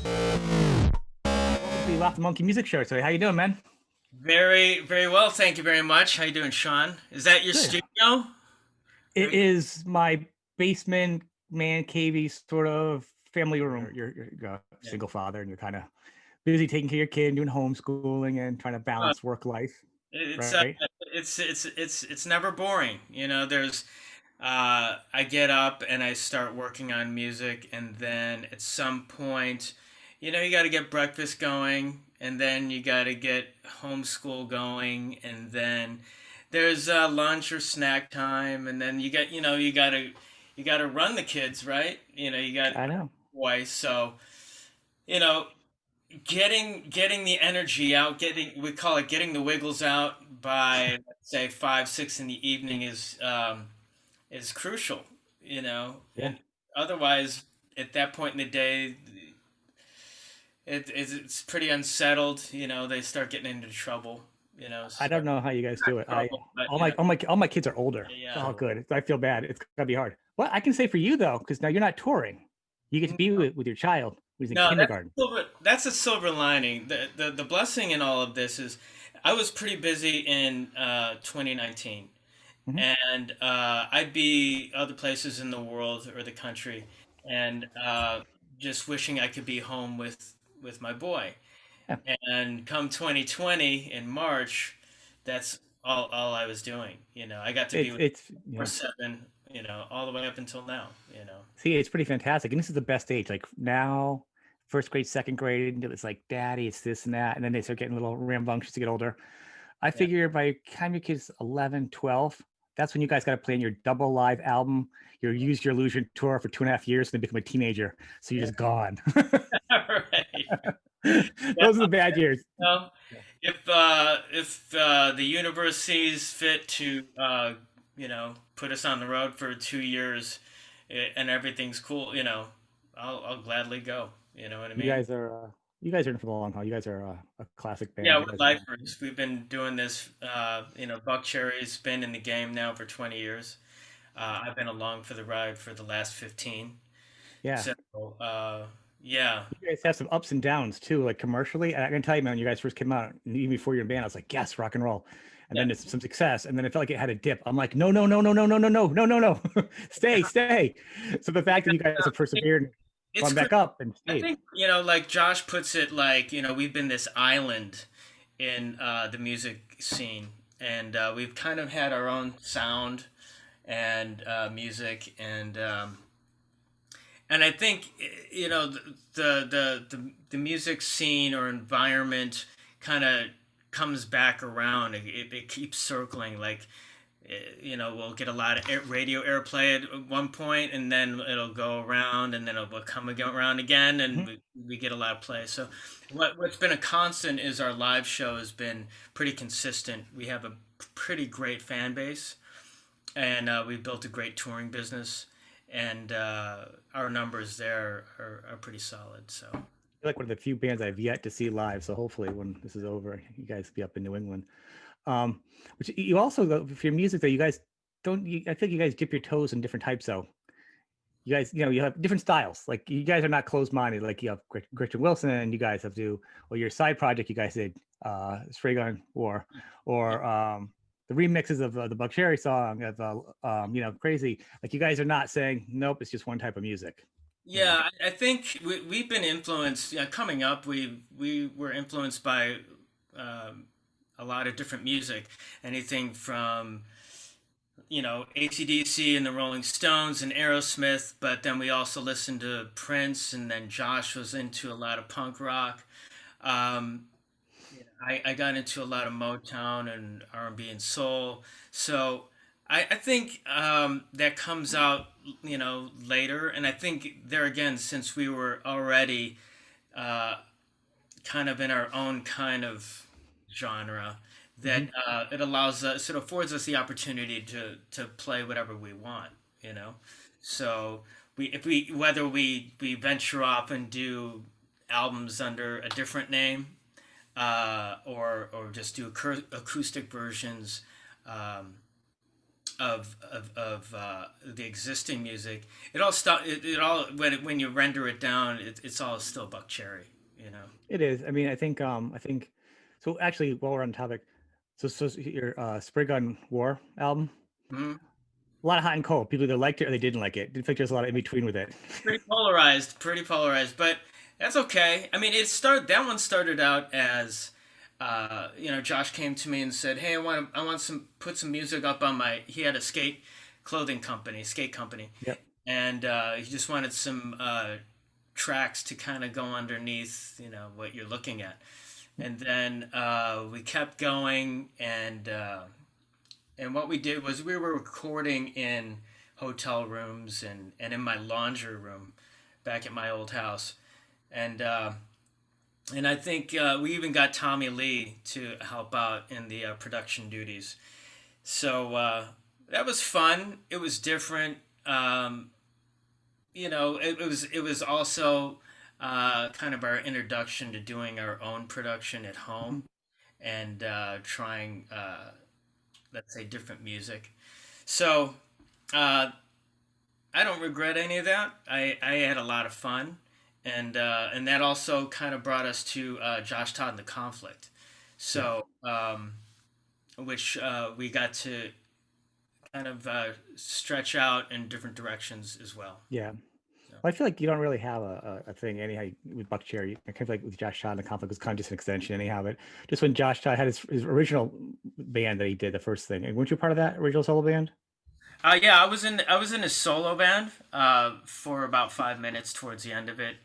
Welcome to the Loft Monkey Music Show. So, how you doing, man? Very, very well. Thank you very much. How you doing, Sean? Is that your Good. studio? Are It you- is my basement man cavey sort of family room. You're a yeah. single father, and you're kind of busy taking care of your kid, and doing homeschooling, and trying to Uh, balance work life, It's right? it's never boring. There's I get up and I start working on music, and then at some point, you got to get breakfast going, and then you got to get homeschool going, and then there's lunch or snack time, and then you got to run the kids, right? You got I know. boys, so you know getting the energy out, getting we call it getting the wiggles out by let's say 5, 6 in the evening is crucial, Yeah. and otherwise at that point in the day it's pretty unsettled. They start getting into trouble. I don't Start know how you guys not do it. I trouble, but all my kids are older. yeah. Oh, good. I feel bad. It's gotta be hard. Well, I can say for you though, because now you're not touring. You get to be with your child who's in No, kindergarten. that's a silver lining. The blessing in all of this is I was pretty busy in 2019, Hmm. and I'd be other places in the world or the country, and just wishing I could be home with my boy. Yeah. And come 2020 in March, that's all I was doing. I got to be It's with it's for yeah. 7, all the way up until now. See, it's pretty fantastic. And this is the best age. Like now, first grade, second grade, it's like, daddy, it's this and that. And then they start getting a little rambunctious to get older. I Yeah. figure by the time your kid's 11, 12, that's when you guys got to plan your double live album, your Use Your Illusion tour for 2.5 years, and then become a teenager. So you're just gone. Right. Yeah. Those are the bad years. Well, Yeah. if the universe sees fit to put us on the road for 2 years, and everything's cool, I'll gladly go. You know what I You mean? guys are in for the long haul. You guys are a classic Yeah, band. You we're guys are lifers. We've been doing this. Buckcherry's been in the game now for 20 years. I've been along for the ride for the last 15. yeah. So, yeah. You guys have some ups and downs too, like commercially. And I can tell you, man, when you guys first came out, and even before you're in band, I was like, yes, rock and roll. And Yeah. then it's some success, and then it felt like it had a dip. I'm like, no, no, no, no, no, no, no, no, no, no, no, stay, stay. So the fact that you guys have persevered and It's gone crazy. back up and I stayed, think, like Josh puts it, like, we've been this island in the music scene, and we've kind of had our own sound and music, and I think the music scene or environment kind of comes back around. It keeps circling. Like we'll get a lot of radio airplay at one point, and then it'll go around, and then it'll come around again, and hmm we get a lot of play. So what's been a constant is our live show has been pretty consistent. We have a pretty great fan base, and we've built a great touring business, and our numbers there are pretty solid. So you're like one of the few bands I've yet to see live. So hopefully, when this is over, you guys will be up in New England. Um, which you also, though, for your music, though, you guys don't. I think you guys dip your toes in different types, though. You guys, you have different styles. Like you guys are not closed-minded. Like you have Gretchen Wilson, and you guys have to, or your side project, you guys did Stray Gun War, or the remixes of the Buckcherry song of Crazy. Like you guys are not saying nope, it's just one type of music. You know. yeah, I think we've been influenced. Yeah, coming up, we were influenced by a lot of different music, anything from AC/DC and the Rolling Stones and Aerosmith, but then we also listened to Prince, and then Josh was into a lot of punk rock. Um, I got into a lot of Motown and R&B and soul. So I think that comes out, later. And I think there again, since we were already uh, kind of in our own kind of genre, that Hmm. it allows us, it affords us the opportunity to play whatever we want, you know. So if we whether we venture off and do albums under a different name, or just do acoustic versions. Um, the existing music. It all when you render it down, it's all still Buckcherry, you know. It is. I mean, I think so actually while we're on the topic, so your Spray Gun War album, Mhm. a lot of hot and cold. People either liked it or they didn't like it. Didn't think there's a lot of in between with it. Pretty polarized, but that's okay. I mean, that one started out as, Josh came to me and said, "Hey, I want some put some music up on my." He had a skate company, Yep. and he just wanted some tracks to kind of go underneath, what you're looking at, and then we kept going, and what we did was we were recording in hotel rooms and in my laundry room back at my old house. And I think we even got Tommy Lee to help out in the production duties. So that was fun. It was different. It was also kind of our introduction to doing our own production at home and trying, let's say, different music. So uh, I don't regret any of that. I had a lot of fun, and that also kind of brought us to Josh Todd and the Conflict. Yeah. So which we got to kind of stretch out in different directions as well. Yeah. So Well, I feel like you don't really have a thing anyhow with Buck Cherry. I kind of feel like with Josh Todd, the conflict was kind of just an extension anyhow. But just when Josh Todd had his original band that he did, the first thing, and weren't you part of that original solo band? yeah, I was in a solo band for about 5 minutes towards the end of it.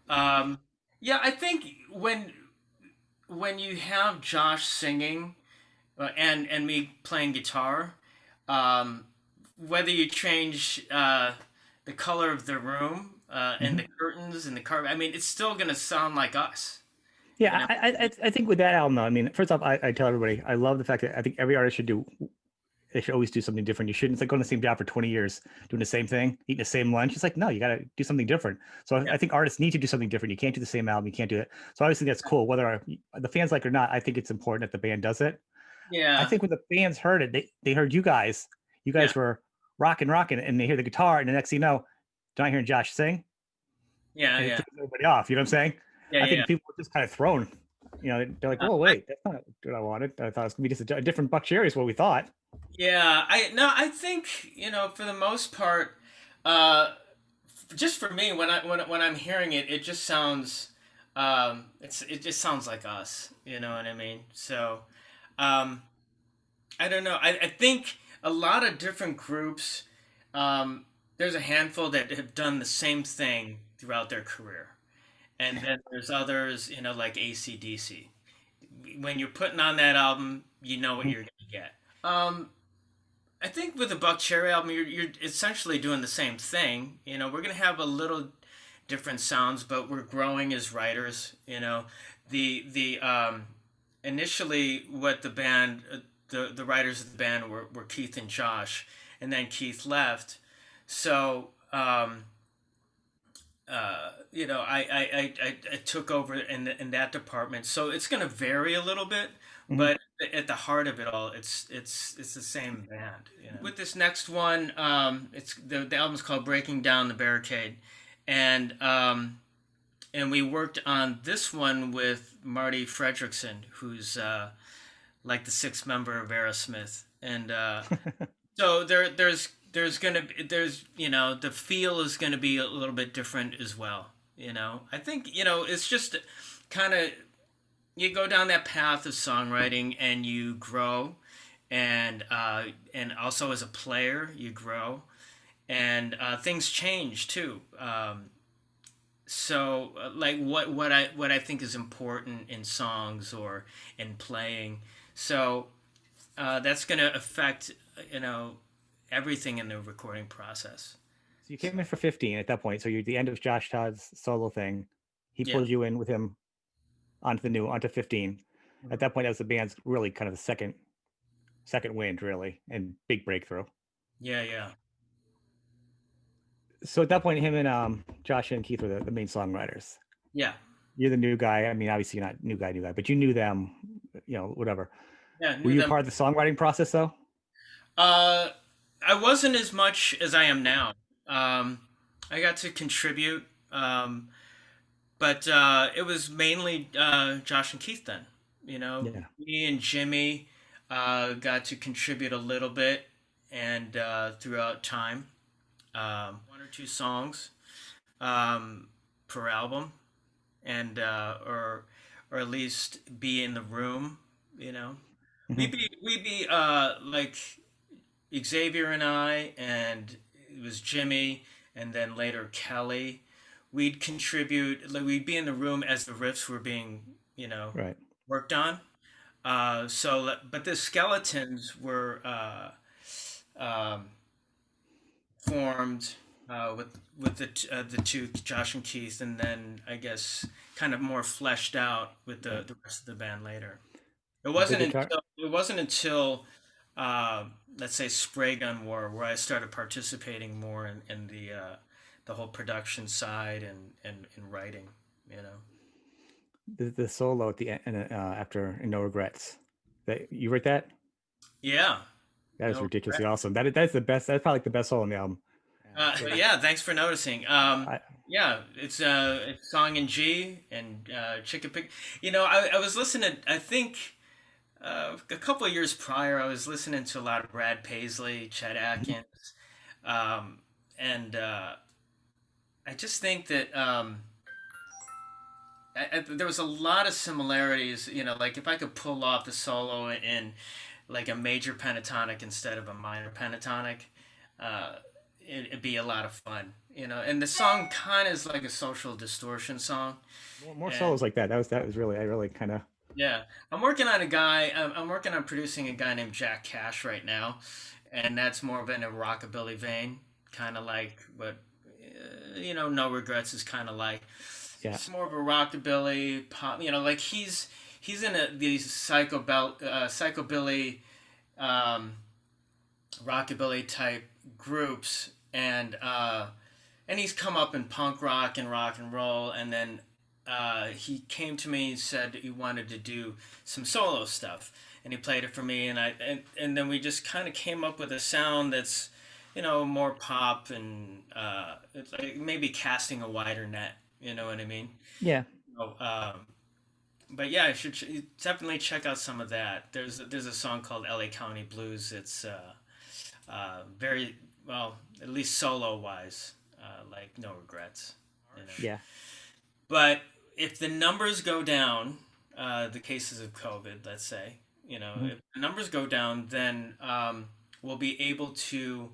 Um, yeah, I think when you have Josh singing and me playing guitar, um, whether you change the color of the room and the Hmm. curtains and the carpet, I mean, it's still gonna sound like us, you Yeah, know? I think with that album though, I mean, first off, I tell everybody I love the fact that I think every artist should do they should always do something different. You shouldn't, it's like going to the same job for 20 years doing the same thing, eating the same lunch. It's like, no, you got to do something different. So Yeah, I think artists need to do something different. You can't do the same album. You can't do it. So obviously that's cool. Whether the fans like it or not, I think it's important that the band does it. I yeah, think when the fans heard it, they heard you yeah, guys were rocking, and they hear the guitar, and the next thing you know, they're not hearing Josh sing, yeah, and it yeah, threw everybody off. You know what I'm saying? yeah, I yeah. think people were just kind of thrown. They're like, "Whoa, I, wait, that's not what I wanted. I thought it was gonna be just a different Buck Cherry is what we thought." yeah, I no, I think for the most part, uh, just for me, when I'm hearing it, it just sounds, it just sounds like us. You know what I mean? So, um, I don't know. I think a lot of different groups. There's a handful that have done the same thing throughout their career, and then there's others, like AC/DC. When you're putting on that album, you know what Mhm. you're gonna get. Um, I think with the Buck Cherry album, you're essentially doing the same thing. We're gonna have a little different sounds, but we're growing as writers. The initially what the band, the writers of the band were Keith and Josh, and then Keith left. So I took over in that department. So it's going to vary a little bit, Mhm. but at the heart of it all, it's the same band. With this next one, it's the album's called Breaking Down the Barricade, and we worked on this one with Marty Fredrickson, who's like the sixth member of Aerosmith, and so there's gonna be the feel is gonna be a little bit different as well. I think it's just kind of you go down that path of songwriting and you grow, and also as a player you grow, and things change too. So like what I think is important in songs or in playing. So that's going to affect you know everything in the recording process. So you So came in for 15 at that point. So you're at the end of Josh Todd's solo thing. He yeah. pulled you in with him onto 15. At Mhm. that point, that was the band's really kind of the second wind, really, and big breakthrough. Yeah, yeah, So at that point, him and Josh and Keith were the main songwriters. yeah, You're the new guy. I mean, obviously you're not new guy, but you knew them, whatever. yeah. Were Knew you them. part of the songwriting process though? I wasn't as much as I am now. Um, I got to contribute, but it was mainly Josh and Keith then. You know, Yeah. me and Jimmy got to contribute a little bit, and throughout time, one or two songs um, per album, and or at least be in the room. You know, Hmm. we'd be like Xavier and I, and it was Jimmy, and then later Kelly. We'd contribute, like we'd be in the room as the riffs were being, Right. worked on. But the skeletons were um, formed with the two, Josh and Keith, and then I guess kind of more fleshed out with Right. the rest of the band later. The guitar. It wasn't until uh, let's say Spray Gun War where I started participating more in the whole production side and writing. You know. The solo at the end after No Regrets. That you wrote that? Yeah. That is No ridiculously regret. awesome. That's the best. That's probably like the best solo on the album. Yeah. Thanks for noticing. I, Yeah. It's song in G and Chicken Pig. I was listening. I think. A couple of years prior, I was listening to a lot of Brad Paisley, Chet Atkins, um, and I just think that there was a lot of similarities. Like if I could pull off the solo in like a major pentatonic instead of a minor pentatonic, uh, it'd be a lot of fun. And the song kind of is like a social distortion song, more and solos like that. That was really I really kind of. yeah, I'm working on producing a guy named Jack Cash right now, and that's more of in a rockabilly vein, kind of like what No Regrets is kind of like. Yeah. It's more of a rockabilly pop. Like he's in these psychobilly, um, rockabilly type groups, and he's come up in punk rock and roll, and then he came to me and said he wanted to do some solo stuff, and he played it for me, and then we just kind of came up with a sound that's more pop, and it's like maybe casting a wider net. You know what I mean? Yeah. So, but yeah, I should definitely check out some of that. There's a song called L.A. County Blues. It's very well, at least solo wise, like No Regrets. You know. Yeah. But if the numbers go down, the cases of COVID, let's say, Mhm. if the numbers go down, then we'll be able to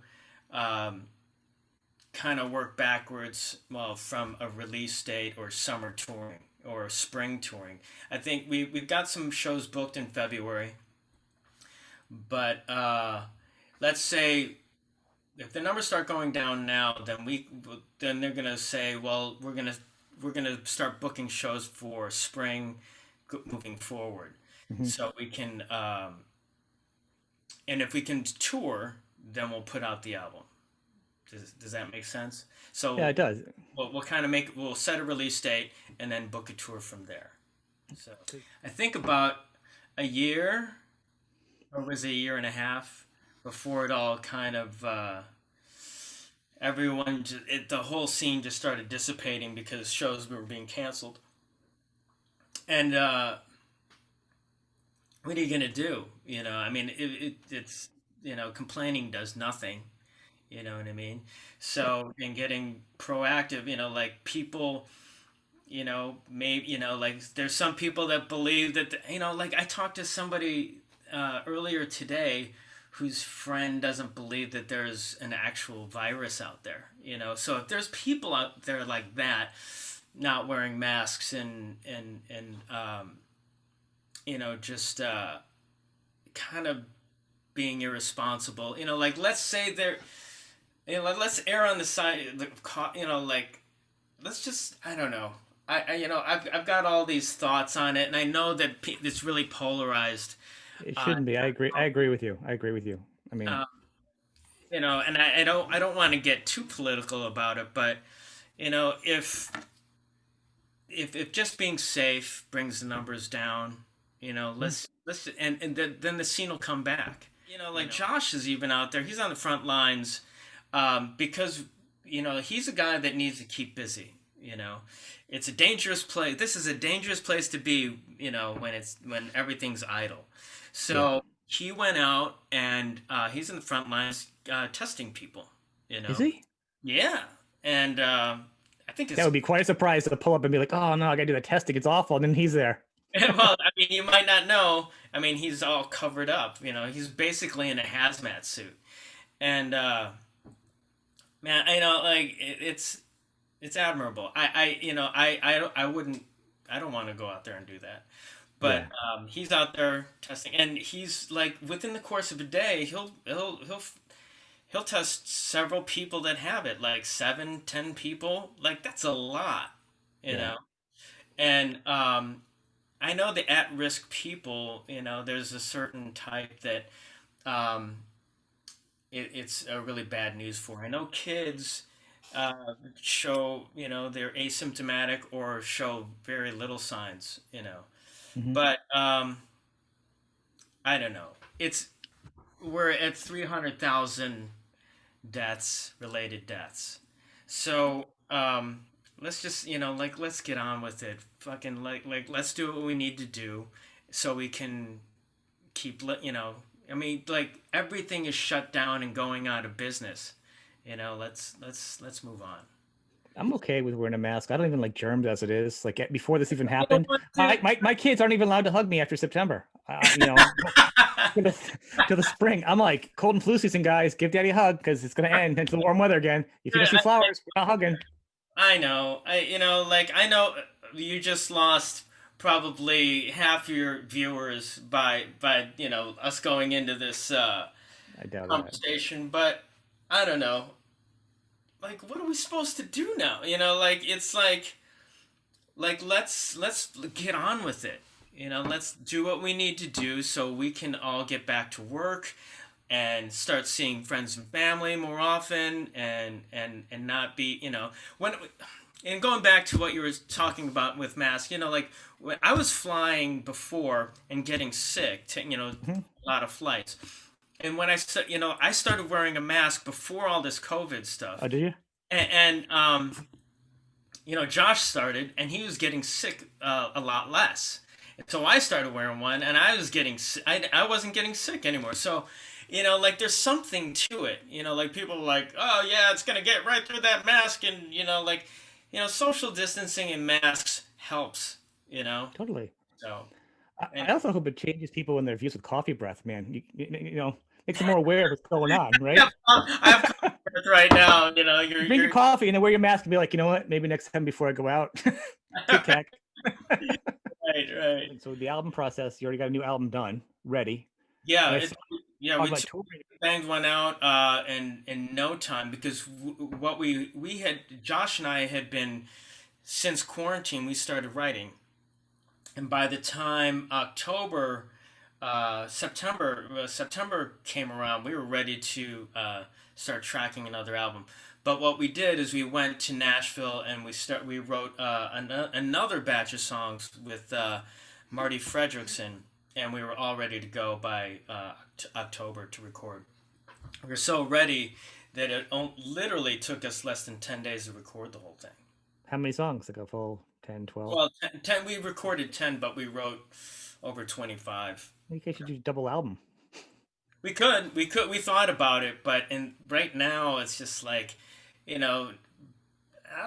um, kind of work backwards, well, from a release date or summer touring or spring touring. I think we've got some shows booked in February, but let's say if the numbers start going down now, then they're gonna say, well, we're gonna start booking shows for spring moving forward, Mhm. so we can and if we can tour, then we'll put out the album. Does that make sense? Yeah, So it does. we'll kind of we'll set a release date and then book a tour from there. So I think about a year, or was it a year and a half, before it all kind of the whole scene just started dissipating because shows were being canceled. And what are you gonna do? I mean, it's complaining does nothing. You know what I mean? Yeah. So, in getting proactive, like people, maybe, like there's some people that believe that, like I talked to somebody earlier today whose friend doesn't believe that there's an actual virus out there, So if there's people out there like that, not wearing masks and just kind of being irresponsible, like let's say they're, let's err on the side of like let's just, I don't know. I've got all these thoughts on it, and I know that it's really polarized. It Uh, shouldn't be. I agree. I agree with you. I agree with you. I mean, uh, and I don't want to get too political about it, but if just being safe brings the numbers down, yeah. let's and then the scene will come back. like Josh is even out there. He's on the front lines because he's a guy that needs to keep busy. It's a dangerous place. This is a dangerous place to be. When everything's idle. Yeah. So he went out and he's in the front lines testing people. You Is know, he? yeah, and I think That it's would be quite a surprise to pull up and be like, "Oh no, I gotta do the testing. It's awful." And then he's there. well, I mean, you might not know. I mean, he's all covered up. He's basically in a hazmat suit, and man, like it's admirable. I wouldn't, I don't want to go out there and do that. But Yeah. he's out there testing, and he's like within the course of a day, he'll test several people that have it, like 7, 10 people. Like that's a lot, you Yeah. know. And I know the at-risk people, there's a certain type that um, it's a really bad news for. I know kids show, they're asymptomatic or show very little signs. Hmm. But I don't know. We're at 300,000 deaths, related deaths. So let's just, like let's get on with it. Fucking let's do what we need to do so we can keep I mean, like everything is shut down and going out of business. Let's move on. I'm okay with wearing a mask. I don't even like germs as it is. Like before this even You know happened, what, my dude? my, my kids aren't even allowed to hug me after September. To the, to the spring. I'm like cold and flu season, guys. Give Daddy a hug because it's gonna end into the warm weather again. If you don't see I, flowers, we're not hugging. I know. I know you just lost probably half your viewers by us going into this I doubt that. conversation, but I don't know. Like, what are we supposed to do now? Like it's like let's get on with it. Let's do what we need to do so we can all get back to work and start seeing friends and family more often and not be when and going back to what you were talking about with masks, like when I was flying before and getting sick Hmm. a lot of flights, and when I said I started wearing a mask before all this COVID Oh, stuff, do you? and Josh started and he was getting sick a lot less. And so I started wearing one and I was I wasn't getting sick anymore. So, like there's something to it. Like people are like, oh yeah, it's going to get right through that mask. And, social distancing and masks helps, you know? Totally. So, I and also hope it changes people in their views with coffee breath, man. Makes them more aware of what's going on, I right? have, I have confidence right now, Drink your coffee and then wear your mask and be like, you know what? Maybe next time before I go out, tic tac. right, right. And so the album process, you already got a new album done, ready. Yeah, And I saw yeah, talk we about touring. banged one out in no time because what we had Josh and I had been since quarantine we started writing, and by the time September came around, we were ready to start tracking another album. But what we did is we went to Nashville and we wrote another batch of songs with Marty Fredrickson, and we were all ready to go by October to record. We were so ready that it literally took us less than 10 days to record the whole thing. How many songs? Like a full 10, 12? Well, 10, we recorded 10, but we wrote over 25. You guys should do double album. We thought about it, but right now it's just like, you know,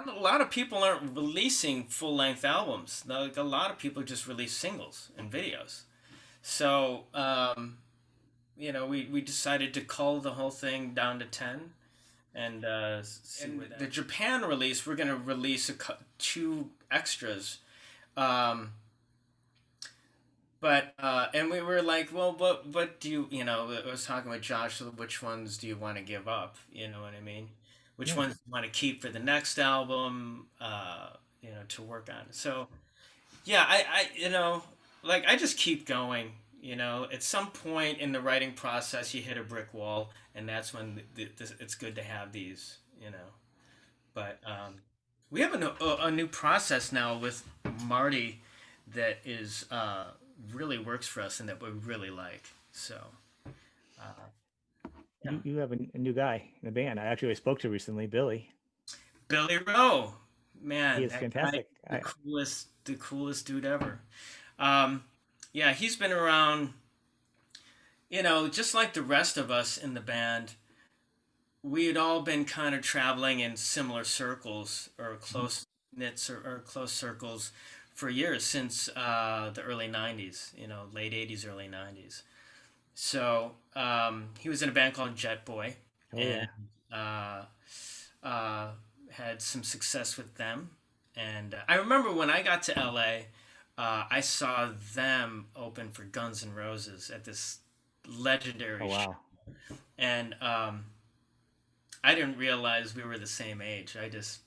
a lot of people aren't releasing full length albums. Like a lot of people just release singles and videos. So, we decided to cull the whole thing down to 10 and the Japan release, we're going to release two extras. Um, but and we were like, well, what do I was talking with Josh. So which ones do you want to give up? You know what I mean? Which Yeah. ones do you want to keep for the next album? To work on. So yeah, like I just keep going. At some point in the writing process, you hit a brick wall, and that's when it's good to have these. But we have a new process now with Marty that is really works for us and that we really like. So Uh, yeah. You have a new guy in the band. I actually spoke to recently, Billy. Billy Rowe, He man, is that guy, fantastic. the coolest dude ever. Um, yeah, he's been around. Just like the rest of us in the band, we had all been kind of traveling in similar circles or Mhm. close knits or close circles for years since the early 90s, late 80s, early 90s. So he was in a band called Jet Boy Oh and yeah. uh, uh, had some success with them. And I remember when I got to LA, I saw them open for Guns N' Roses at this Oh legendary show. wow. And I didn't realize we were the same age. I just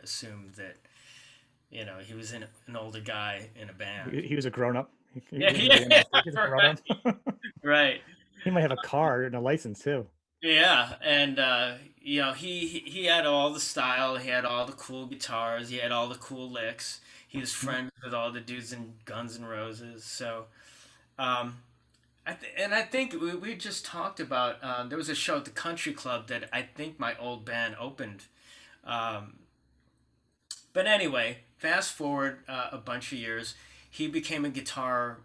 assumed that he was an older guy in a band. He was a grown up. He Yeah, was in the band yeah, on stage. He's a grown up. right, right. He might have a car and a license too. Yeah, and he had all the style. He had all the cool guitars. He had all the cool licks. He was Mhm. friends with all the dudes in Guns N' Roses. So, um, I think we just talked about there was a show at the Country Club that I think my old band opened. Um, But anyway, fast forward a bunch of years, he became a guitar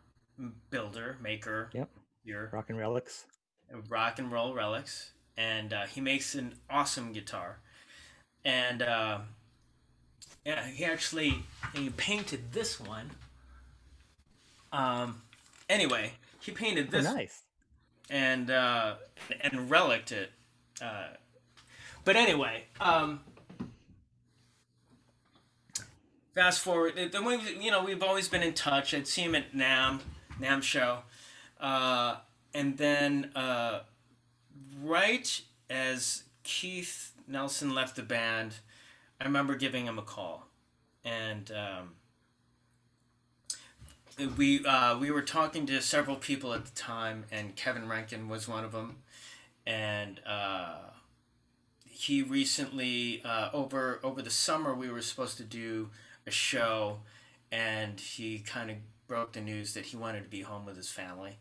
builder, maker, Yep. your Rock and relics. rock and roll relics, and he makes an awesome guitar. And yeah, he painted this one. Um, anyway, he painted Oh this nice. and and reliced it. Uh, but anyway, fast forward. Then we've always been in touch. I'd see him at Nam show. Uh, and then right as Keith Nelson left the band, I remember giving him a call, and we were talking to several people at the time, and Kevin Rankin was one of them, and he recently over the summer we were supposed to do a show, and he kind of broke the news that he wanted to be home with his family.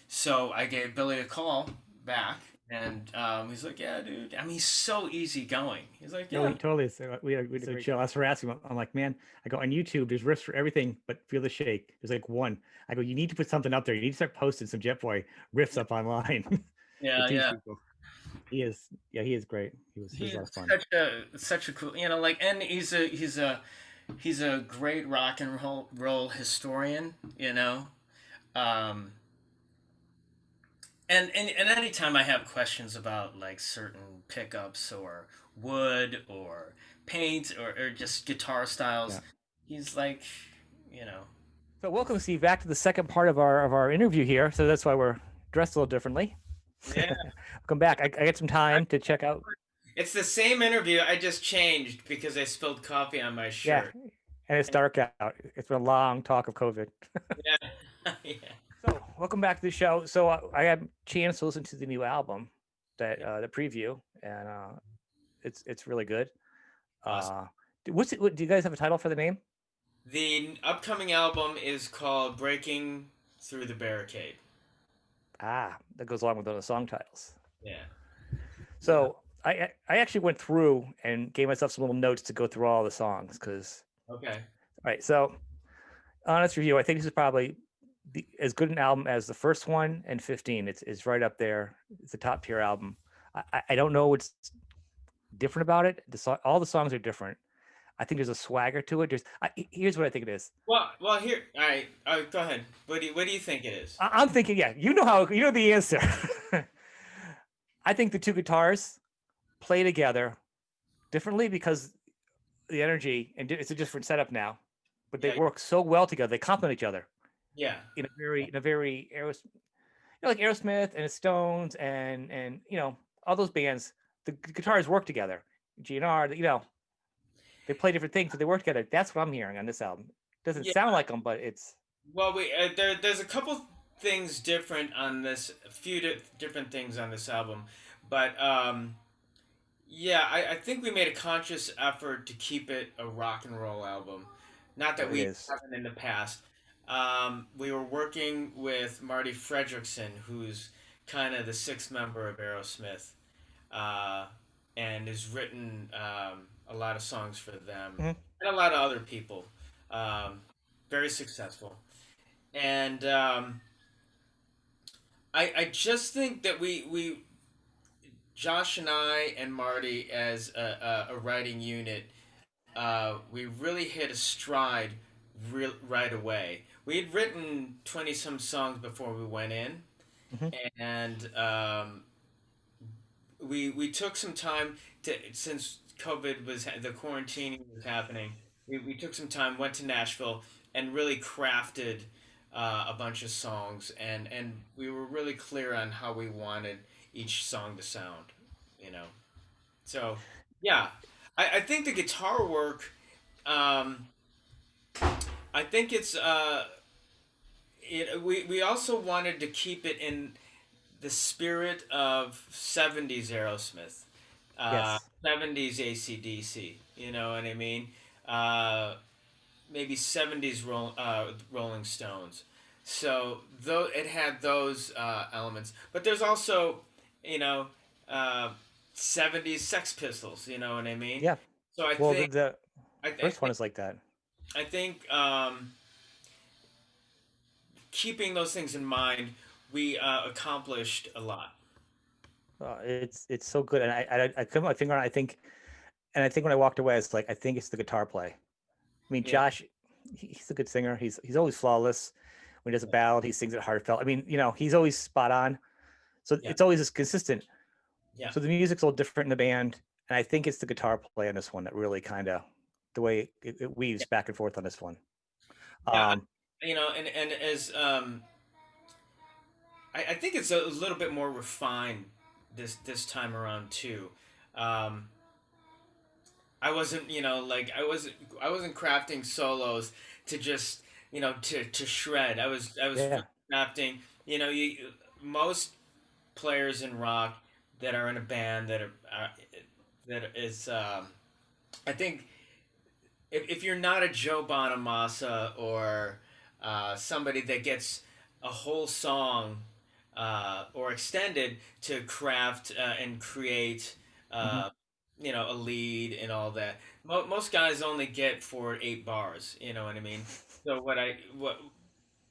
So I gave Billy a call back, and he's like, "Yeah, dude." I mean, he's so easygoing. He's like, No, he "Yeah, totally is. We had a so great chill." show. I was harassing him. I'm like, man, I go on YouTube. There's riffs for everything, but Feel the Shake. There's like one. I go, you need to put something up there. You need to start posting some Jet Boy riffs up online to Yeah, teach yeah. people. Yeah, he is great. He was a He's lot of fun. such a cool, and he's a great rock and roll historian. Um, and anytime I have questions about like certain pickups or wood or paint or just guitar styles, Yeah. he's like, you know, So welcome, Steve, back to the second part of our interview here. So that's why we're dressed a little differently. yeah. Welcome back. I get some time to check out. It's the same interview. I just changed because I spilled coffee on my Yeah, shirt. and it's dark out. It's been a long talk of COVID. Yeah, yeah, So welcome back to the show. So I had a chance to listen to the new album, that yeah. the preview, and it's really good. Awesome. Uh, do you guys have a title for the name? The upcoming album is called "Breaking Through the Barricade." Ah, that goes along with the song titles. Yeah. Uh, So I actually went through and gave myself some little notes to go through all the songs because okay. all right. So honest review, I think this is probably as good an album as the first one and 15. It's right up there. It's a top tier album. I don't know what's different about it. All the songs are different. I think there's a swagger to it. Here's what I think it is. Well, here. All right. Go ahead. What do you think it is? I'm thinking, yeah, you know the answer. I think the two guitars play together differently because the energy, and it's a different setup now, but they Yeah. work so well together. They complement each other Yeah. in a very like Aerosmith and the Stones and all those bands. The guitars work together. GNR, they play different things, but they work together. That's what I'm hearing on this album. Doesn't Yeah. sound like them, but it's Well, there's a couple things different on this, a few different things on this album, but yeah, I think we made a conscious effort to keep it a rock and roll album. Not that it we is. haven't in the past. We were working with Marty Fredrickson, who's kind of the sixth member of Aerosmith, uh, and has written a lot of songs for them Mhm. and a lot of other people. Um, very successful. And I just think that we Josh and I and Marty as a writing unit, we really hit a stride right away. We had written 20 some songs before we went in, Mhm. and we took some time to, since COVID was the quarantining was happening. We took some time, went to Nashville, and really crafted a bunch of songs, and we were really clear on how we wanted each song to sound. You know, so yeah, I think the guitar work. Um, I think we also wanted to keep it in the spirit of 70s Aerosmith, Yes. 70s AC/DC. You know what I mean? Uh, Maybe 70s Rolling Stones. So though it had those elements, but there's also, you know, uh, 70s Sex Pistols. You know what I mean? Yeah. So I Well, think the I, I first one think is like that. I think keeping those things in mind, we accomplished a lot. It's so good, and I couldn't put my finger on it. I think when I walked away, it's like I think it's the guitar play. I mean, Yeah, Josh, he's a good singer. He's always flawless. When he does a ballad, he sings it heartfelt. I mean, he's always spot on. So yeah, it's always as consistent. yeah, So the music's a little different in the band, and I think it's the guitar play on this one that really kind of the way it weaves back and forth on this one. yeah. Um, And as I think it's a little bit more refined this time around too. Um, I wasn't, like I wasn't crafting solos to just, to shred. I was yeah. crafting, most players in rock that are in a band that is, I think if you're not a Joe Bonamassa or somebody that gets a whole song or extended to craft and create, Hmm. uh, a lead and all that. Most guys only get 4 or 8 bars. You know what I mean? So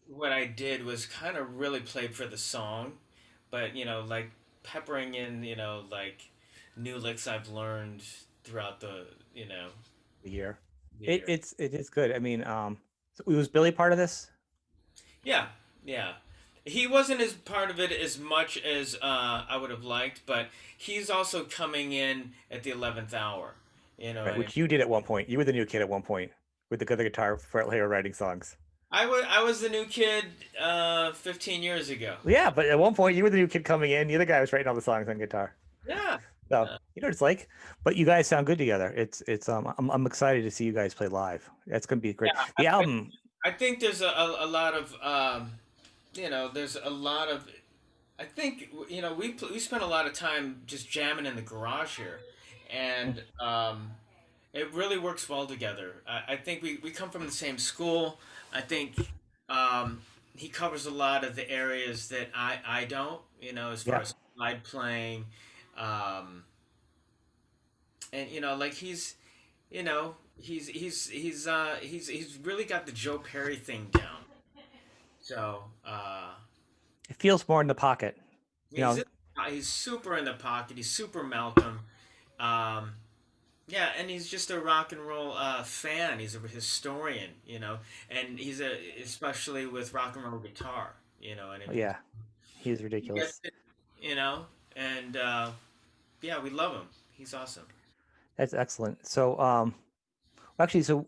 what I did was kind of really played for the song, but like peppering in, like new licks I've learned throughout The year. the It year. it's it is good. I mean, so was Billy part of this? Yeah, yeah. He wasn't as part of it as much as I would have liked, but he's also coming in at the 11th hour. You know Right, what I mean? which you did at one point. You were the new kid at one point with the guitar for later writing songs. I was the new kid 15 years ago. Yeah, but at one point you were the new kid coming in. The other guy was writing all the songs on guitar. Yeah. So Uh, you know what it's like. But you guys sound good together. I'm excited to see you guys play live. That's gonna be great. yeah. The album, I think there's a lot of there's a lot of I think we spent a lot of time just jamming in the garage here, mm, and it really works well together. I think we come from the same school. I think um, he covers a lot of the areas that I don't, as far yeah, as slide playing, um, and like he's really got the Joe Perry thing down. So it feels more in the pocket. You he's know, he's super in the pocket. He's super Malcolm. Um, Yeah, and he's just a rock and roll fan. He's a historian, and especially with rock and roll guitar, what I mean? yeah, he's He gets ridiculous. it, you know, and yeah, we love him. He's awesome. That's excellent. So, actually, so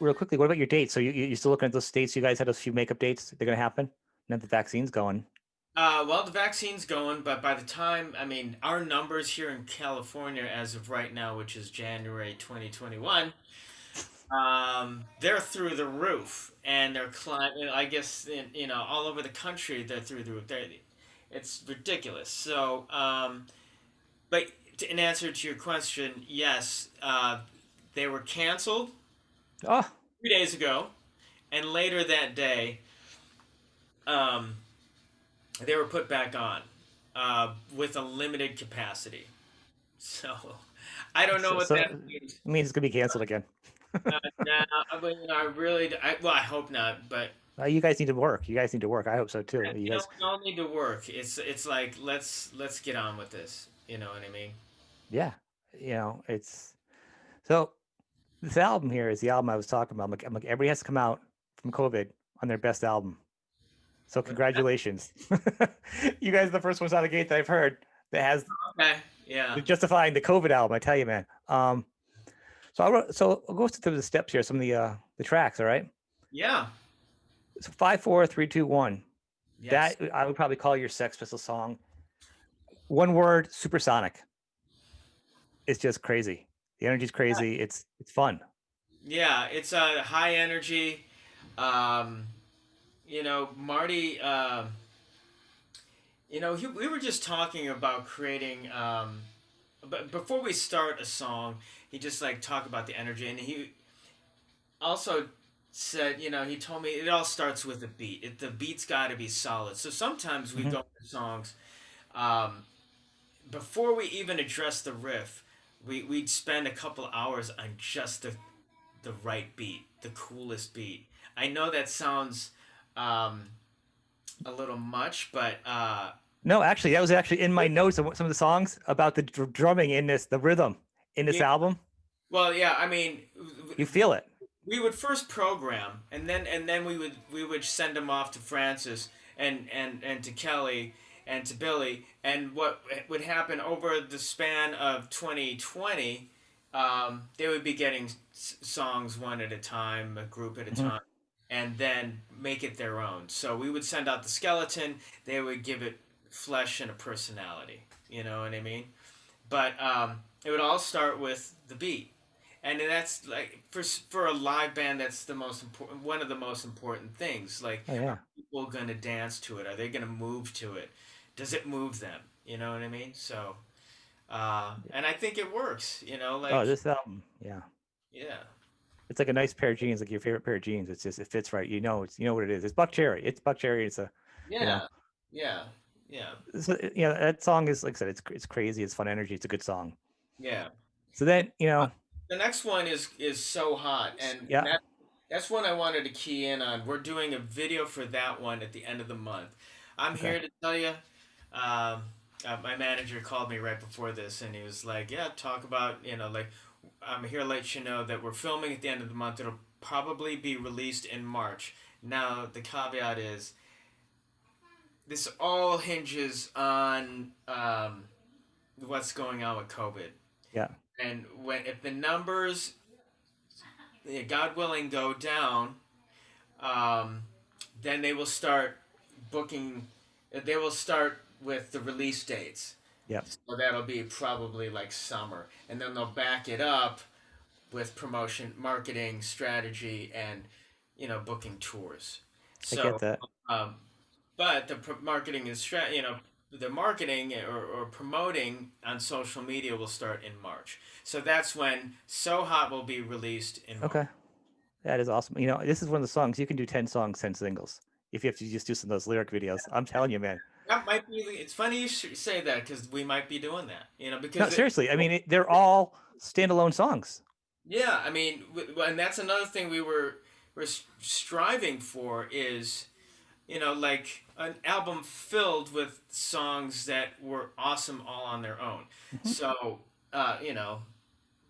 real quickly, what about your dates? So you still looking at those dates? You guys had a few makeup dates. They're gonna happen. Now the vaccine's going. Well, the vaccine's going, but by the time, I mean, our numbers here in California as of right now, which is January 2021, they're through the roof, and they're climbing. I guess all over the country they're through the roof. It's ridiculous. So, but in answer to your question, yes, they were canceled Oh, 3 days ago, and later that day, um, they were put back on. with a limited capacity. So I don't know So, what so that means. it means it's gonna be canceled again. Nah, I mean, I really, well, I hope not, but You guys need to work. You guys need to work. I hope so too. You guys, we all need to work. It's like let's get on with this. You know what I mean? yeah, it's so this album here is the album I was talking about. I'm like everybody has to come out from COVID on their best album. So What- congratulations, you guys are the first ones out of the gate that I've heard that has Okay, yeah, justifying the COVID album. I tell you, man. So I'll go through the steps here. Some of the tracks. All right. yeah, So 5, 4, 3, 2, 1. yes, That I would probably call your Sex Pistol song. One word: supersonic. It's just crazy. The energy's crazy. It's fun. yeah. It's a high energy. Um, Marty. We were just talking about creating. But before we start a song, he just like talk about the energy, and he also said, he told me it all starts with a beat. The beat's got to be solid. So sometimes we Mhm. go into songs um, before we even address the riff. We'd spend a couple hours on just the right beat, the coolest beat. I know that sounds um, a little much, but No, actually, that was actually in my notes of some of the songs about the drumming in the rhythm in this yeah. album. Well, yeah. I mean, You feel it. we would first program, and then we would send them off to Francis and to Kelly and to Billy. And what would happen over the span of 2020, they would be getting songs one at a time, a group at a Mhm. time, and then make it their own. So we would send out the skeleton. They would give it flesh and a personality. You know what I mean? But it would all start with the beat, and that's like for a live band, that's the most important, one of the most important things. Like, Oh are yeah. people gonna dance to it? Are they gonna move to it? Does it move them? You know what I mean? So, and I think it works. Oh, Like, this album. Yeah. yeah, It's like a nice pair of jeans, like your favorite pair of jeans. It's just it fits right. You know what it is. It's Buckcherry. It's Buckcherry. It's a you know yeah, yeah, yeah, so, that song is like I said. It's crazy. It's fun energy. It's a good song. yeah. So then The next one is so hot, and yeah. that's one I wanted to key in on. We're doing a video for that one at the end of the month. I'm Okay. here to tell you, my manager called me right before this, and he was like, "Yeah, talk about like I'm here to let you know that we're filming at the end of the month. It'll probably be released in March." Now the caveat is this all hinges on what's going on with COVID, Yeah. and when if the numbers, God willing, go down, um, then they will start booking. They will start with the release dates. Yeah. So that'll be probably like summer, and then they'll back it up with promotion, marketing, strategy, and booking tours. I get So, that. um, but the marketing is the marketing or promoting on social media will start in March. So that's when So Hot will be released in March. Okay. That is awesome. This is one of the songs you can do 10 songs, 10 singles. If you have to just do some of those lyric videos. I'm telling you, man. That might be. It's funny you should say that because we might be doing that. No, Because seriously. I mean, they're all standalone songs. yeah, I mean, and that's another thing we're striving for is like an album filled with songs that were awesome all on their own. Mhm. So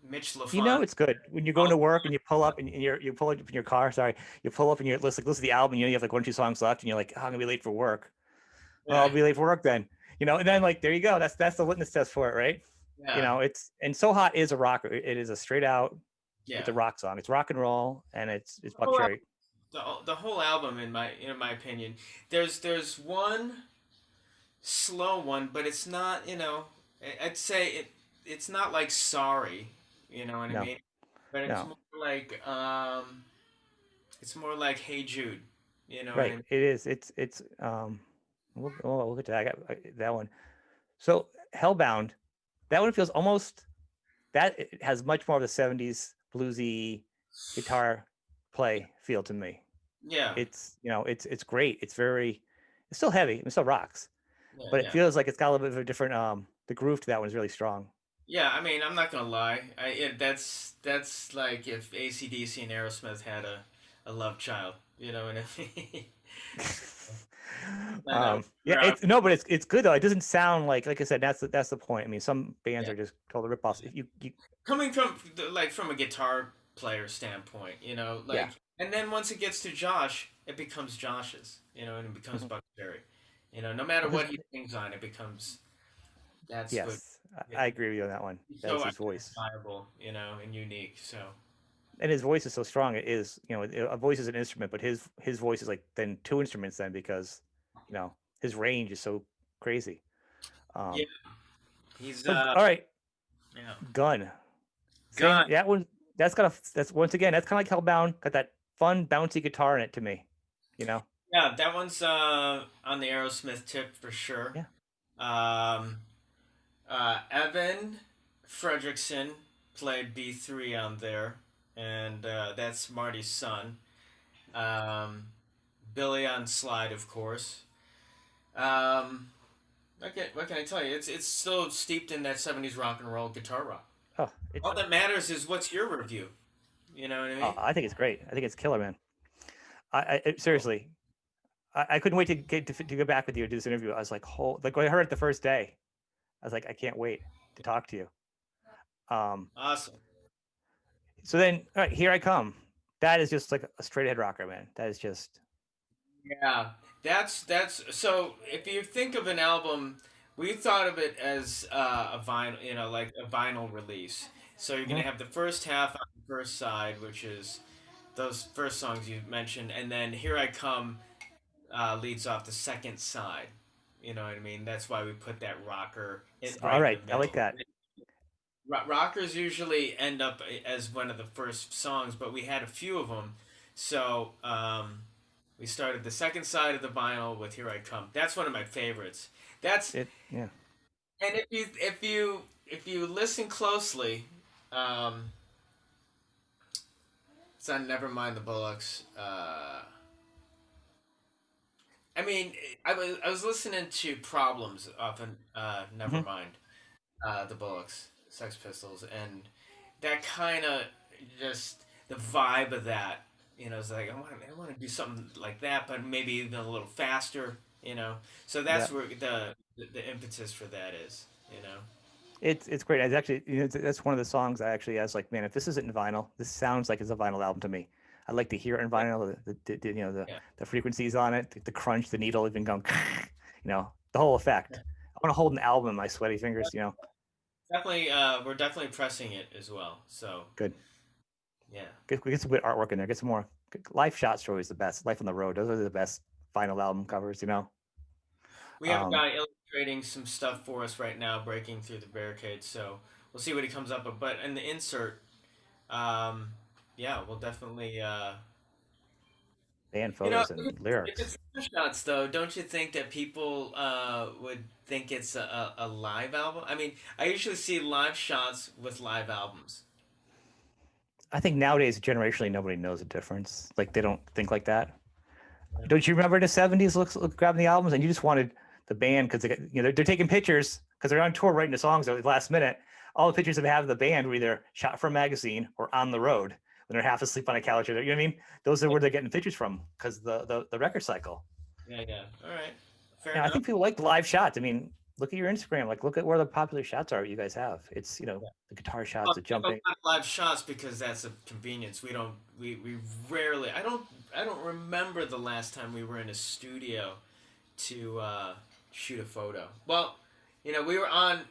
Mitch LaFont. It's good when you're going all- to work and you pull up and you pull up in your car. Sorry, you pull up and you're listen to the album. You have like 1 or 2 songs left, and you're like, oh, I'm gonna be late for work. Oh, I'll Yeah, be late for work then. And then like there you go. That's the litmus test for it, right? yeah, It's and So Hot is a rock. It is a straight out. It's yeah. a rock song. It's rock and roll, and it's The whole, Buckcherry. the whole album, in my opinion, there's one slow one, but it's not. I'd say it's not like Sorry. You know what I No, mean? But no, it's more like Hey Jude. You know what I right. mean? It is. It's we'll get to that. That one. So Hellbound, that one feels almost that it has much more of the '70s bluesy guitar play feel to me. Yeah, It's great. It's still heavy. It still rocks. Yeah, but it yeah. feels like it's got a little bit of a different. The groove to that one is really strong. Yeah, I mean, I'm not gonna lie. That's like if AC/DC and Aerosmith had a love child. You know what I mean? So, and Yeah, we're out. it's no, but it's good though. It doesn't sound like I said. That's the point. I mean, some bands Yeah, are just total ripoffs. If you coming from like from a guitar player standpoint, yeah. and then once it gets to Josh, it becomes Josh's, and it becomes Mhm. Buckcherry. No matter Well, what he sings on, it becomes that's what yes, I agree with you on that one. he's That is so his voice, identifiable, and unique. So and his voice is so strong. It is, a voice is an instrument, but his voice is like then two instruments then because, his range is so crazy. yeah, Um, he's so all right, yeah, Gun. God, Same that one. That's once again that's kind of like Hellbound. Got that fun bouncy guitar in it to me. You know. yeah, that one's on the Aerosmith tip for sure. Yeah. Um, Evan Fredrickson played B3 on there, and that's Marty's son. Um, Billy on slide, of course. Um, what can I tell you? It's still steeped in that '70s rock and roll guitar rock. Oh, it's. All that matters is what's your review. You know what I Oh, mean? I think it's great. I think it's killer, man. Cool. Seriously, I couldn't wait to get to go back with you and do this interview. I was like, like when I heard it the first day, I was like, I can't wait to talk to you. Um, Awesome. so then, all right, here I come. That is just like a straight ahead rocker, man. That is just. Yeah, that's so. If you think of an album, we thought of it as a vinyl, like a vinyl release. So you're gonna Mhm. have the first half on the first side, which is those first songs you mentioned, and then "Here I Come" leads off the second side. You know what I mean? That's why we put that rocker All right in the right, I middle. like that. Rockers usually end up as one of the first songs, but we had a few of them, so we started the second side of the vinyl with "Here I Come." That's one of my favorites. That's Yeah. and if you listen closely, um, it's on "Never Mind the Bullocks." I mean, I was listening to "Problems" off of Hmm. "Never Mind." The Bullocks, Sex Pistols, and that kind of just the vibe of that. It's like I want to do something like that, but maybe even a little faster. So Yeah. that's where the impetus for that is. You know, It's great. It's actually that's one of the songs I actually was like, man, if this isn't in vinyl, this sounds like it's a vinyl album to me. I like to hear it in yeah, vinyl, the yeah, the frequencies on it, the crunch, the needle even going, the whole yeah. effect. I want to hold an album in my sweaty fingers. Definitely, we're definitely pressing it as well. So Good. yeah, Get some good artwork in there. Get some more. Life shots are always the best. Life on the road. Those are the best vinyl album covers. we have a Um, guy illustrating some stuff for us right now, breaking through the barricade. So we'll see what he comes up with. But in the insert, um, yeah, we'll definitely. band You know, photos and if lyrics. it's live shots, though, don't you think that people would think it's a live album? I mean, I usually see live shots with live albums. I think nowadays, generationally, nobody knows the difference. Like they don't think like that. Don't you remember in the '70s? Look grabbing the albums, and you just wanted the band because they're taking pictures because they're on tour writing the songs at the last minute. All the pictures they have of the band were either shot for a magazine or on the road when they're half asleep on a couch. Or you know what I mean? Those are Yeah, where they're getting pictures from because the record cycle. yeah, yeah. All right, fair And I enough. think people like the live shots. I mean, look at your Instagram. Like, look at where the popular shots are you guys have. It's the guitar shots, Well, the we have a lot jumping. of live shots because that's a convenience. We don't. We rarely. I don't remember the last time we were in a studio to shoot a photo. Well, we were on.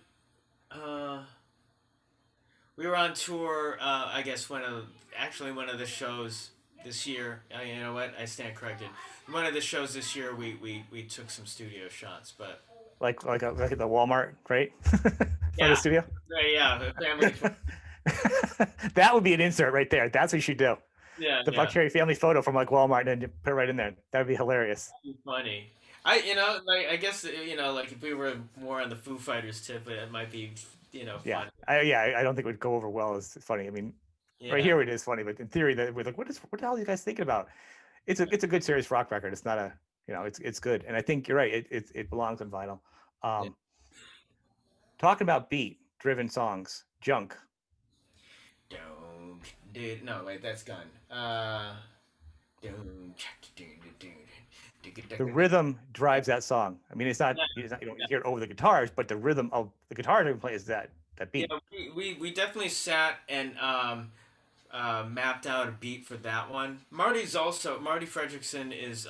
Uh, We were on tour. I guess one of the shows this year. You know what? I stand corrected. One of the shows this year, we took some studio shots. But Like at the Walmart, right? For the yeah, studio. yeah, the family. That would be an insert right there. That's what you should do. Yeah, The yeah. Buckcherry family photo from like Walmart and then put it right in there. That would be hilarious. Funny. Like I guess like if we were more on the Foo Fighters tip, it might be Yeah. fun. I don't think it would go over well. It's funny. I mean, right Yeah, here it is funny, but in theory that we're like, what the hell are you guys thinking about? It's a good serious rock record. It's not a it's good, and I think you're right. It belongs on vinyl. Yeah. Um, Talking about beat driven songs, junk. Don't did no wait that's gone. Don't The rhythm drives that song. I mean, it's not you don't hear it over the guitars, but the rhythm of the guitar they play is that yeah, beat. we definitely sat and mapped out a beat for that one. Marty Fredrickson is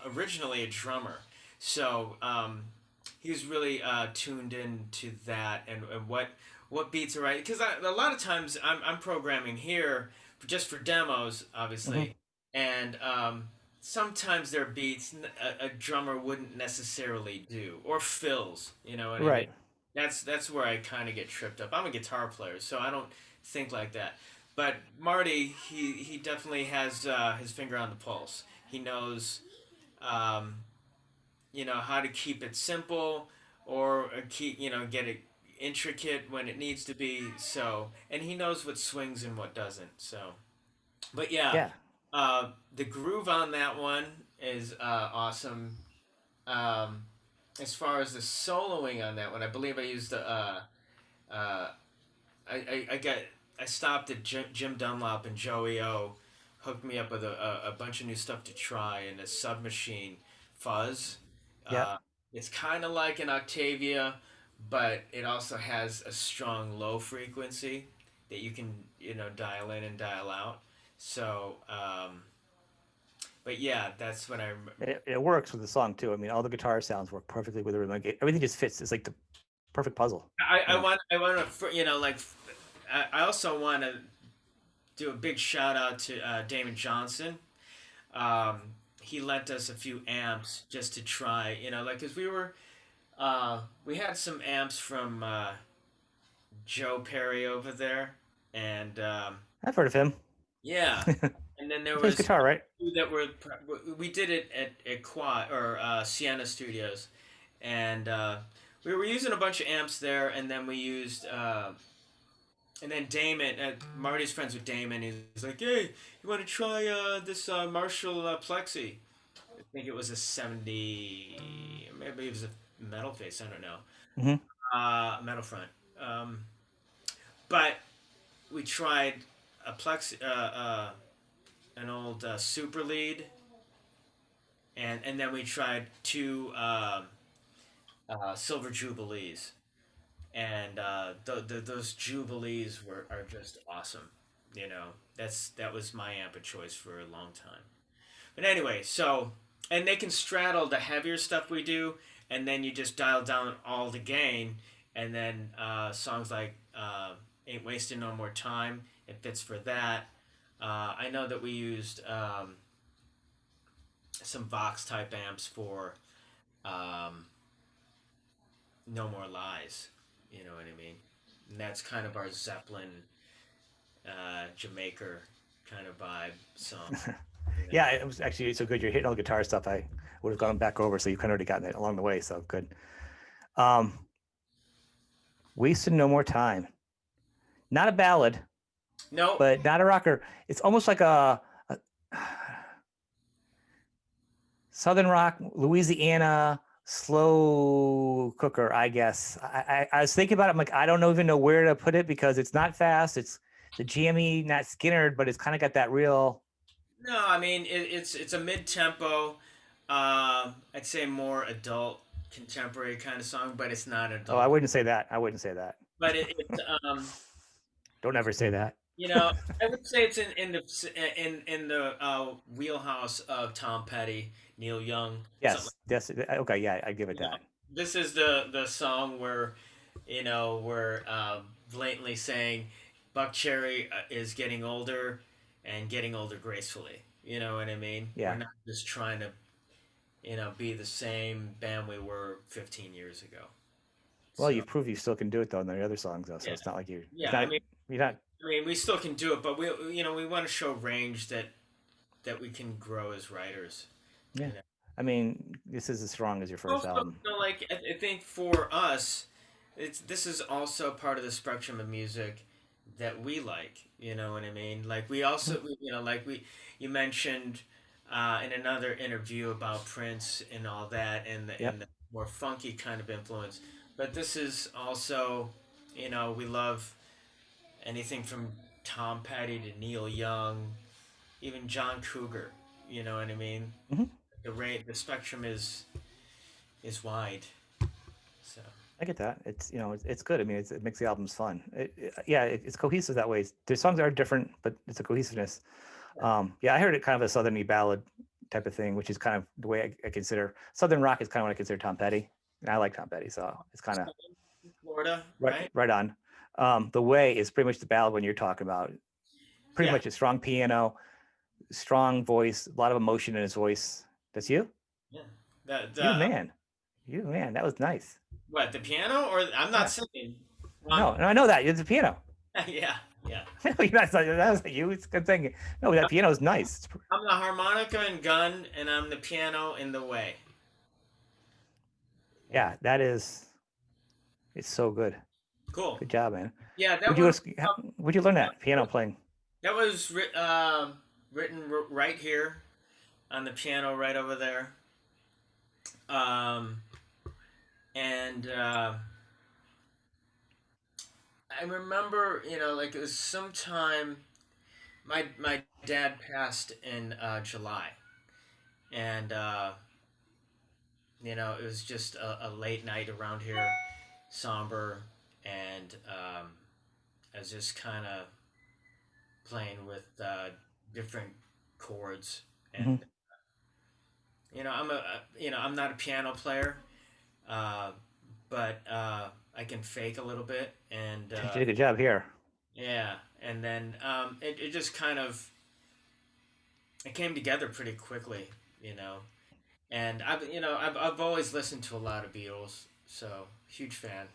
originally a drummer, so he's really tuned in to that and what beats are right. Because a lot of times I'm programming here just for demos, Hmm. obviously, and sometimes there are beats a drummer wouldn't necessarily do or fills. You know what I mean? Right. That's where I kind of get tripped up. I'm a guitar player, so I don't think like that. But Marty, he definitely has his finger on the pulse. He knows, um, how to keep it simple or keep, get it intricate when it needs to be. So, and he knows what swings and what doesn't. So, but yeah, Yeah. the groove on that one is awesome. Um, as far as the soloing on that one, I believe I used the uh, I got I stopped at Jim Dunlop and Joey O hooked me up with a bunch of new stuff to try and a submachine fuzz. Yep. Uh, it's kind of like an Octavia, but it also has a strong low frequency that you can dial in and dial out. So, but yeah, that's when It works with the song too. I mean, all the guitar sounds work perfectly with the rhythm. Like, everything just fits. It's like the perfect puzzle. You know. I want to like I also want to do a big shout out to Damon Johnson. Um, he lent us a few amps just to try, like because we had some amps from Joe Perry over there, and I've heard of him. yeah, and then there He plays was guitar, right? two that were we did it at Quad or Sienna Studios, and we were using a bunch of amps there, and then we used. And then Damon, Marty's friends with Damon. He's like, "Hey, you want to try this Marshall Plexi?" I think it was a 70, maybe it was a metal face. I don't know. Hmm. Metal front. Um, but we tried a Plexi, an old Super Lead, and then we tried two Silver Jubilees, and those Jubilees are just awesome. That was my amp of choice for a long time. But anyway, so and they can straddle the heavier stuff we do, and then you just dial down all the gain, and then songs like "Ain't Wasting No More Time" it fits for that. I know that we used some Vox type amps for um, "No More Lies." You know what I mean? And that's kind of our Zeppelin, Jamaica kind of vibe song. You know? Yeah, it was actually so good. You're hitting all the guitar stuff. I would have gone back over, so you kind of already gotten it along the way. So good. Um, Wasting No More Time. Not a ballad, No, but not a rocker. It's almost like a Southern rock, Louisiana slow cooker, I guess. I was thinking about it. I'm like, I don't even know where to put it because it's not fast. It's the jammy, not Skinner, but it's kind of got that real. no. I mean, it's a mid tempo. I'd say more adult contemporary kind of song, but it's not Oh, I adult. wouldn't say that. I wouldn't say that. But it's Don't ever say that. you know, I would say it's in the wheelhouse of Tom Petty, Neil Young, something. Yes. Yes. Okay. Yeah, I give it You know, that. this is the song where we're blatantly saying Buckcherry is getting older and getting older gracefully. You know what I mean? We're Yeah. not just trying to be the same band we were 15 years ago. Well, So you've proved you still can do it though in the other songs though. So yeah, it's not like you. It's yeah. not. You're not. I mean, we still can do it, but we want to show range that we can grow as writers. Yeah. You know. I mean, this is as strong as your first Also, album. like I think for us, this is also part of the spectrum of music that we like. You know what I mean? Like we also, like you mentioned. in another interview about Prince and all that, Yep. and the more funky kind of influence. But this is also, we love anything from Tom Petty to Neil Young, even John Cougar. You know what I mean? Hmm. The spectrum is wide. So I get that. It's it's good. I mean, it makes the albums fun. Yeah, it's cohesive that way. The songs are different, but it's a cohesiveness. yeah. Yeah, I heard it kind of a southerny ballad type of thing, which is kind of the way I consider southern rock is kind of what I consider Tom Petty, and I like Tom Petty, so it's kind of Florida, right right? right on. The way is pretty much the ballad when you're talking about pretty Yeah, much a strong piano, strong voice, a lot of emotion in his voice. That's you, yeah. The you the the man, you the man. That was nice. what, the piano, or I'm not Yeah, singing. no, Well, no, I know that it's a piano. yeah, yeah. No, that was you. It's a good thing. No, that piano is nice. I'm the harmonica and gun, and I'm the piano in the way. Yeah. Yeah, that is. It's so good. Cool. Good job, man. Yeah, Would you would you learn that piano playing? that was written right here on the piano, right over there. Um, and I remember, like it was sometime. My dad passed in July, and it was just a late night around here, somber, and I was just kind of playing with different chords, Hmm. and I'm not a piano player, uh, but I can fake a little bit, and You did a good job here. yeah, and then it just kind of it came together pretty quickly, you know. And I've always listened to a lot of Beatles, so huge fan.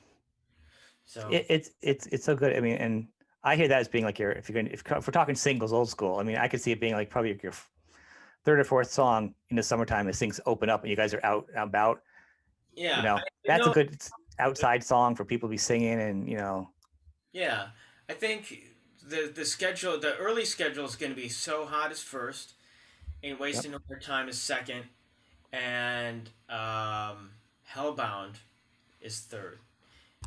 So It's so good. I mean, and I hear that as being like your if we're talking singles, old school. I mean, I could see it being like probably your third or fourth song in the summertime as things open up and you guys are out about. yeah, I That's a know. good outside song for people to be singing, and Yeah, I think the schedule, the early schedule is going to be So Hot is first, Ain't yep. Wasting No More Time is second, and Hellbound is third.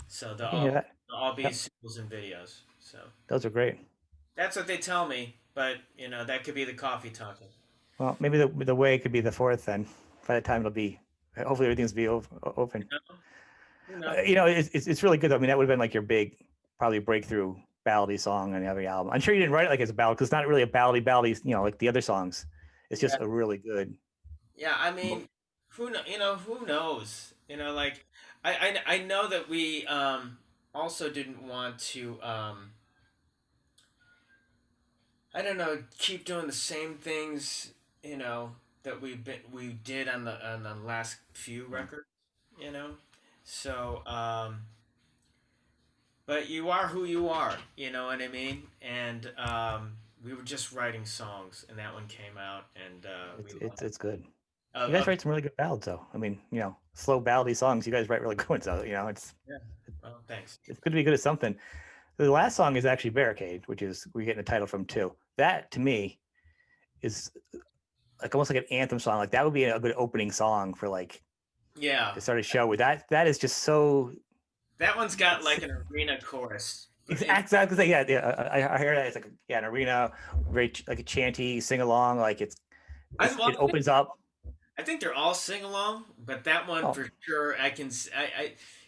So I can hear that. they'll all be Yep, singles and videos. So those are great. that's what they tell me, but that could be the coffee talking. Well, maybe the way could be the fourth then. By the time it'll be, hopefully everything's be open. You know? Who knows? It's really good though. I mean, that would have been like your big, probably breakthrough ballady song on every album. I'm sure you didn't write it like as a ballad because it's not really a ballady, like the other songs. It's Yeah, just a really good. yeah. I mean, who knows? Like I know that we also didn't want to I don't know, keep doing the same things, that we did on the last few Yeah. records, you know. So, but you are who you are, you know what I mean? And we were just writing songs, and that one came out, and we loved It's good. it. You guys write some really good ballads though. I mean, slow ballady songs. You guys write really good ones. So Yeah. Well, thanks. it's good to be good at something. The last song is actually Barricade, which is we're getting a title from too. That to me is like almost like an anthem song. Like that would be a good opening song for like Yeah, to start a show with. That is just so that one's got like an arena chorus. exactly. Yeah, yeah. I hear that it's like an arena, very like a chanty sing along. Like I love it opens up. I think they're all sing along, but that one Oh, for sure, I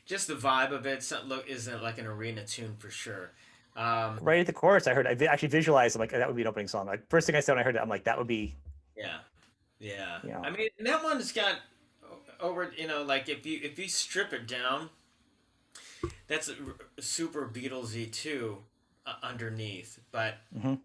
just the vibe of it look isn't like an arena tune for sure. Um, right at the chorus, I heard. Actually visualized. I'm like that would be an opening song. Like first thing I said when I heard it, I'm like that would be. yeah, yeah. You I know, mean, and that one's got over. Like if you strip it down, that's super Beatlesy too, underneath. But mm-hmm.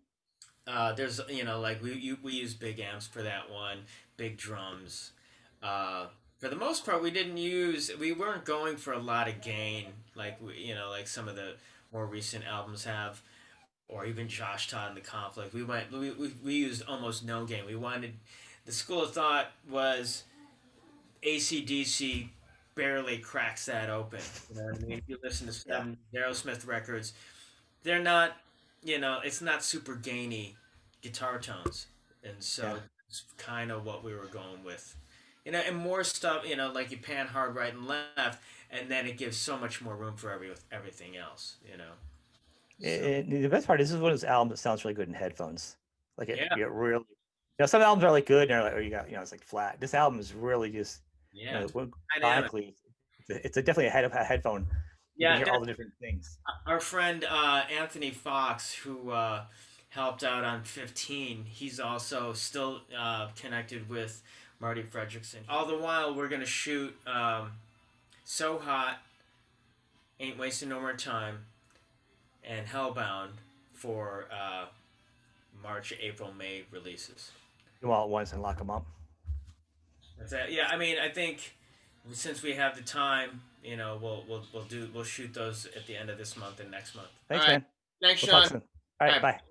there's like we use big amps for that one, big drums. For the most part, we weren't going for a lot of gain like like some of the more recent albums have, or even Josh Todd and the Conflict. We used almost no gain. We wanted the school of thought was ACDC barely cracks that open. You know what I mean? If you listen to Yeah, some Aerosmith records, they're not, it's not super gainy guitar tones, and yeah. so It's kind of what we were going with. And more stuff, like you pan hard right and left, and then it gives so much more room for everything else. So The best part is this is one of those albums that sounds really good in headphones. Like it, yeah, you get really, some albums are like good and they're like, oh, you got, it's like flat. This album is really just, yeah, dynamic. sonically, definitely a headphone. You can Yeah, hear all the different things. our friend Anthony Fox, who helped out on 15, he's also still connected with Marty Fredrickson. All the while, we're going to shoot So Hot, Ain't Wasting No More Time, and Hellbound for March, April, May releases. Do all at once and lock them up. That's it. Yeah, I mean, I think since we have the time, we'll shoot those at the end of this month and next month. All Thanks, right. man. Thanks, We'll talk Sean. soon. All All right, right. bye.